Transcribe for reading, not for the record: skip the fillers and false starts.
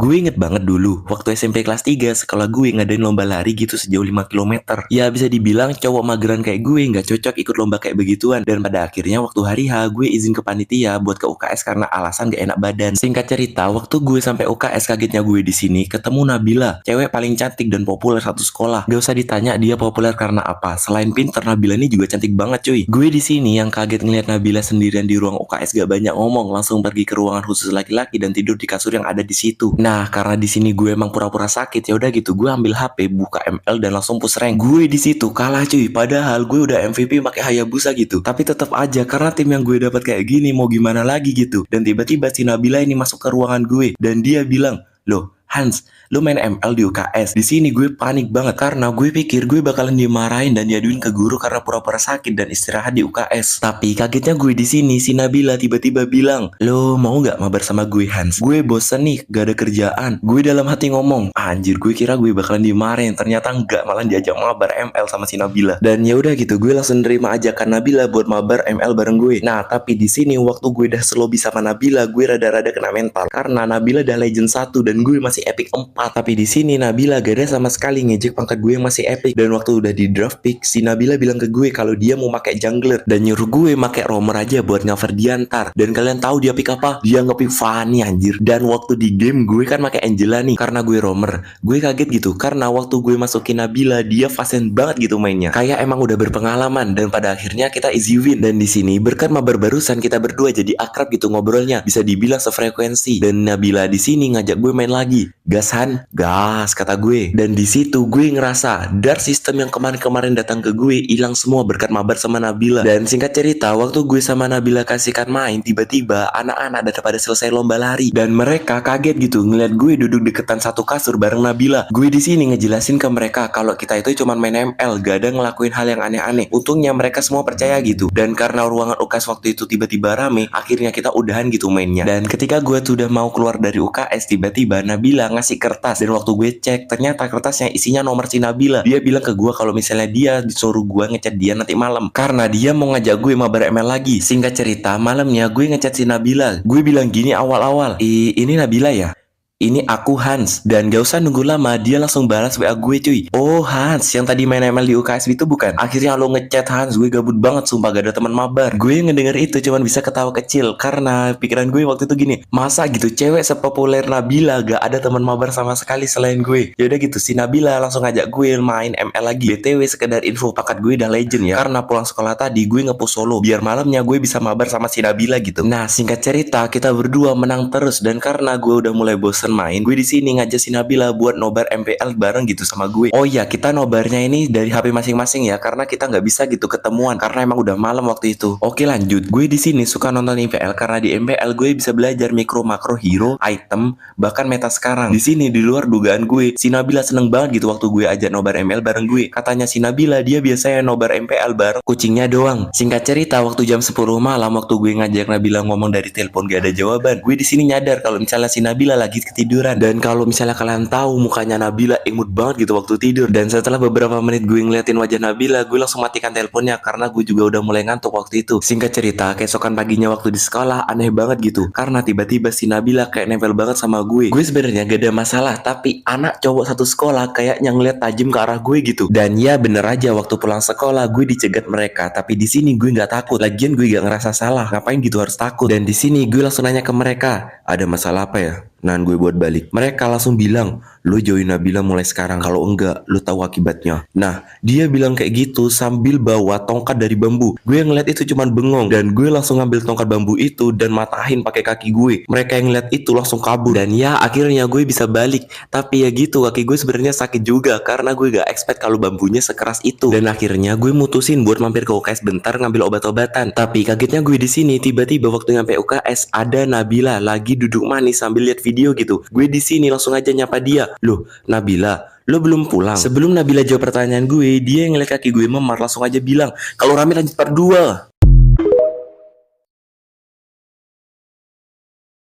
Gue inget banget dulu, waktu SMP kelas 3, sekolah gue ngadain lomba lari gitu sejauh 5 kilometer. Ya bisa dibilang cowok mageran kayak gue nggak cocok ikut lomba kayak begituan. Dan pada akhirnya waktu hari H, gue izin ke panitia buat ke UKS karena alasan gak enak badan. Singkat cerita, waktu gue sampai UKS kagetnya gue di sini ketemu Nabila, cewek paling cantik dan populer satu sekolah. Gak usah ditanya dia populer karena apa. Selain pinter, Nabila ini juga cantik banget cuy. Gue di sini yang kaget ngeliat Nabila sendirian di ruang UKS gak banyak ngomong, langsung pergi ke ruangan khusus laki-laki dan tidur di kasur yang ada di situ. Nah, karena di sini gue emang pura-pura sakit, ya udah gitu gue ambil HP, buka ML dan langsung push rank. Gue di situ kalah cuy, padahal gue udah MVP pakai Hayabusa gitu. Tapi tetap aja karena tim yang gue dapat kayak gini mau gimana lagi gitu. Dan tiba-tiba si Nabila ini masuk ke ruangan gue dan dia bilang, "Loh, Hans, lu main ML di UKS." Di sini gue panik banget karena gue pikir gue bakalan dimarahin dan diaduin ke guru karena pura-pura sakit dan istirahat di UKS. Tapi kagetnya gue di sini si Nabila tiba-tiba bilang, "Lo mau nggak mabar sama gue, Hans? Gue bosen nih, gak ada kerjaan." Gue dalam hati ngomong, anjir gue kira gue bakalan dimarahin, ternyata enggak, malah diajak mabar ML sama si Nabila. Dan ya udah gitu, gue langsung nerima ajakan Nabila buat mabar ML bareng gue. Nah, tapi di sini waktu gue udah slow sama Nabila, gue rada-rada kena mental karena Nabila udah legend 1 dan gue masih epic 4. Tapi di sini Nabila gak ada sama sekali ngejek pangkat gue yang masih epic. Dan waktu udah di draft pick, si Nabila bilang ke gue kalau dia mau pakai jungler dan nyuruh gue pakai roamer aja buat cover dia ntar. Dan kalian tahu dia pick apa? Dia nge-pick Fanny anjir. Dan waktu di game gue kan pakai Angela nih karena gue roamer. Gue kaget gitu karena waktu gue masukin Nabila dia fasen banget gitu mainnya. Kayak emang udah berpengalaman dan pada akhirnya kita easy win. Dan di sini berkat mabar barusan kita berdua jadi akrab gitu ngobrolnya. Bisa dibilang sefrekuensi. Dan Nabila di sini ngajak gue main lagi. Gas Han, gas kata gue. Dan di situ gue ngerasa dark system yang kemarin-kemarin datang ke gue hilang semua berkat mabar sama Nabila. Dan singkat cerita, waktu gue sama Nabila kasihkan main, tiba-tiba anak-anak udah pada selesai lomba lari dan mereka kaget gitu ngeliat gue duduk deketan satu kasur bareng Nabila. Gue di sini ngejelasin ke mereka kalau kita itu cuma main ML, gak ada ngelakuin hal yang aneh-aneh. Untungnya mereka semua percaya gitu. Dan karena ruangan UKS waktu itu tiba-tiba rame, akhirnya kita udahan gitu mainnya. Dan ketika gue tuh udah mau keluar dari UKS, tiba-tiba Nabila ngasih kertas dan waktu gue cek ternyata kertasnya isinya nomor si Nabila. Dia bilang ke gue kalau misalnya dia disuruh gue ngechat dia nanti malam karena dia mau ngajak gue mabar ML lagi. Singkat cerita malamnya gue ngechat si Nabila. Gue bilang gini awal-awal, ini Nabila ya? Ini aku Hans. Dan gak usah nunggu lama, dia langsung balas WA gue cuy. "Oh Hans, yang tadi main ML di UKS itu bukan? Akhirnya lo ngechat Hans, gue gabut banget sumpah gak ada teman mabar." Gue ngedenger itu cuman bisa ketawa kecil karena pikiran gue waktu itu gini, masa gitu cewek sepopuler Nabila gak ada teman mabar sama sekali selain gue. Yaudah gitu si Nabila langsung ngajak gue main ML lagi. BTW sekedar info pakat gue udah legend ya, karena pulang sekolah tadi gue ngepush solo biar malamnya gue bisa mabar sama si Nabila gitu. Nah singkat cerita kita berdua menang terus dan karena gue udah mulai bosen main, gue di sini ngajak si Nabila buat nobar MPL bareng gitu sama gue. Oh iya, kita nobarnya ini dari HP masing-masing ya, karena kita nggak bisa gitu ketemuan karena emang udah malam waktu itu. Oke lanjut, gue di sini suka nonton MPL karena di MPL gue bisa belajar mikro makro hero, item, bahkan meta sekarang. Di sini di luar dugaan gue, si Nabila seneng banget gitu waktu gue ajak nobar ML bareng gue. Katanya si Nabila dia biasanya nobar MPL bareng kucingnya doang. Singkat cerita waktu jam 10 malam waktu gue ngajak Nabila ngomong dari telepon gak ada jawaban, gue di sini nyadar kalau misalnya si Nabila lagi ketiduran. Dan kalau misalnya kalian tahu mukanya Nabila imut banget gitu waktu tidur. Dan setelah beberapa menit gue ngeliatin wajah Nabila, gue langsung matikan teleponnya karena gue juga udah mulai ngantuk waktu itu. Singkat cerita, keesokan paginya waktu di sekolah aneh banget gitu karena tiba-tiba si Nabila kayak nempel banget sama gue. Gue sebenarnya gak ada masalah, tapi anak cowok satu sekolah kayaknya ngeliat tajam ke arah gue gitu. Dan ya bener aja waktu pulang sekolah gue dicegat mereka, tapi di sini gue nggak takut. Lagian gue gak ngerasa salah, ngapain gitu harus takut. Dan di sini gue langsung nanya ke mereka, "Ada masalah apa ya?" Nah gue buat balik. Mereka langsung bilang, "Lo join Nabila mulai sekarang, kalau enggak lo tahu akibatnya." Nah dia bilang kayak gitu sambil bawa tongkat dari bambu. Gue ngeliat itu cuman bengong dan gue langsung ngambil tongkat bambu itu dan matahin pakai kaki gue. Mereka yang ngeliat itu langsung kabur dan ya akhirnya gue bisa balik. Tapi ya gitu, kaki gue sebenarnya sakit juga karena gue gak expect kalau bambunya sekeras itu. Dan akhirnya gue mutusin buat mampir ke UKS bentar ngambil obat-obatan. Tapi kagetnya gue di sini tiba-tiba waktu nyampe UKS ada Nabila lagi duduk manis sambil lihat video gitu. Gue di sini langsung aja nyapa dia, "Loh Nabila, lo belum pulang?" Sebelum Nabila jawab pertanyaan gue, dia yang ngeliat kaki gue memar langsung aja bilang, "Kalau rame lanjut part 2."